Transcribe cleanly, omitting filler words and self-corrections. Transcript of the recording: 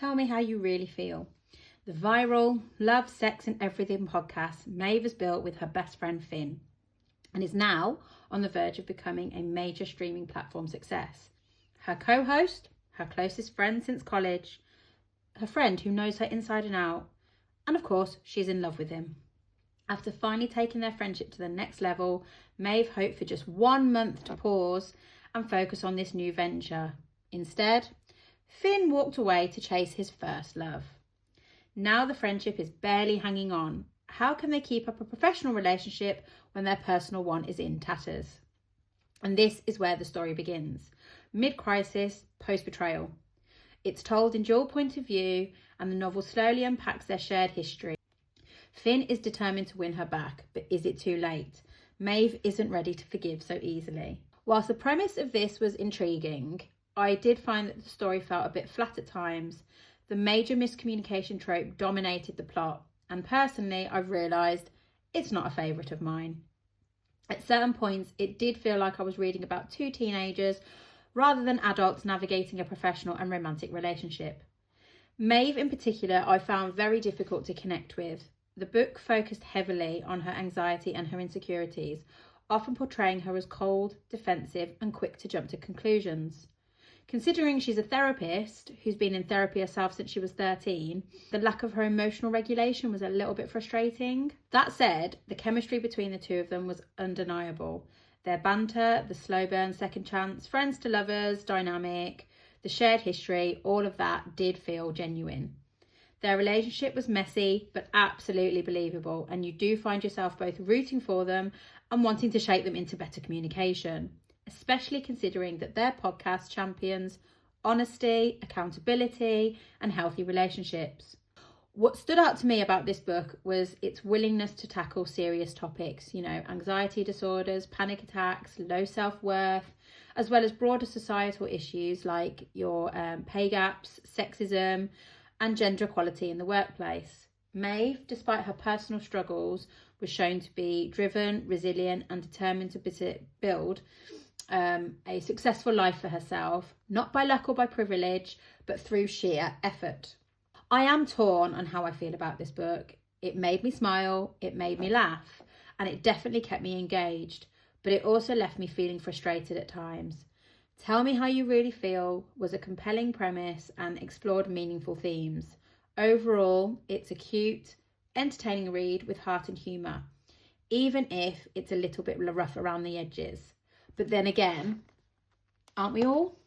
Tell Me How You Really Feel. The viral Love, Sex and Everything podcast Maeve has built with her best friend Finn and is now on the verge of becoming a major streaming platform success. Her co-host, her closest friend since college, her friend who knows her inside and out, and of course, she's in love with him. After finally taking their friendship to the next level, Maeve hoped for just 1 month to pause and focus on this new venture. Instead, Finn walked away to chase his first love. Now the friendship is barely hanging on. How can they keep up a professional relationship when their personal one is in tatters? And this is where the story begins. Mid-crisis, post-betrayal. It's told in dual point of view, and the novel slowly unpacks their shared history. Finn is determined to win her back, but is it too late? Maeve isn't ready to forgive so easily. Whilst the premise of this was intriguing, I did find that the story felt a bit flat at times. The major miscommunication trope dominated the plot, and personally, I've realised it's not a favourite of mine. At certain points, it did feel like I was reading about two teenagers rather than adults navigating a professional and romantic relationship. Maeve in particular, I found very difficult to connect with. The book focused heavily on her anxiety and her insecurities, often portraying her as cold, defensive and quick to jump to conclusions. Considering she's a therapist who's been in therapy herself since she was 13, the lack of her emotional regulation was a little bit frustrating. That said, the chemistry between the two of them was undeniable. Their banter, the slow burn second chance, friends to lovers, dynamic, the shared history, all of that did feel genuine. Their relationship was messy, but absolutely believable, and you do find yourself both rooting for them and wanting to shape them into better communication, especially considering that their podcast champions honesty, accountability, and healthy relationships. What stood out to me about this book was its willingness to tackle serious topics, anxiety disorders, panic attacks, low self-worth, as well as broader societal issues like your pay gaps, sexism, and gender equality in the workplace. Maeve, despite her personal struggles, was shown to be driven, resilient, and determined to build a successful life for herself, not by luck or by privilege, but through sheer effort. I am torn on how I feel about this book. It made me smile, it made me laugh, and it definitely kept me engaged, but it also left me feeling frustrated at times. Tell Me How You Really Feel was a compelling premise and explored meaningful themes. Overall, it's a cute, entertaining read with heart and humour, even if it's a little bit rough around the edges. But then again, aren't we all?